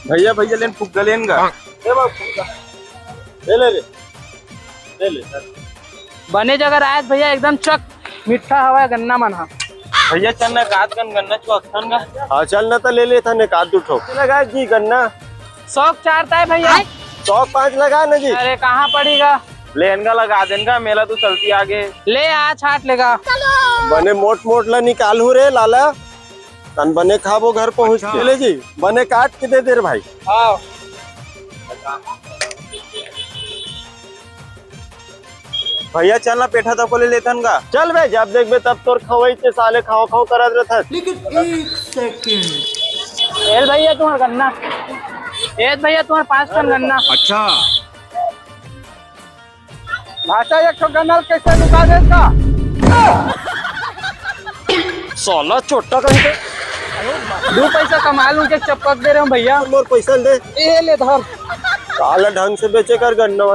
भैया भैया लेन फुग्गा लेन का ले बाबू फुग्गा। ले ले ले ले ले सर। बने जगह आयत भैया एकदम चक मीठा हवा गन्ना मन हा। भैया चन्ना काट कन गन्ना चो अक्सन का हाँ चल ना तो ले लेता ने काट उठो लगा जी गन्ना। 104 है भैया। 105 लगा ना जी। अरे कहाँ पड़ेगा? लेन का लगा देन का मेला तो चलती आगे ले आ छाट लेगा। बने मोट मोट ला निकालू रे लाला तन बने खाबो घर पहुँच के ले जी बने काट के दे दे रे भाई। हाँ भैया चलना पेठा तो को ले लेथन का चल बे जब देख बे तब तोर खवई के साले खाओ खाओ करत रहत। एल भैया तुम्हारा गन्ना। एल भैया तुम्हारा 5 टन गन्ना। अच्छा भाषा एक ठो गन्ना कैसे लुका देता? सोलह छोटा कहीं 2 पैसा कमा लूं के चपक दे रहे हूँ भैया। मोर पैसा दे ये ले धर। साला ढंग से बेचे कर गन्ना।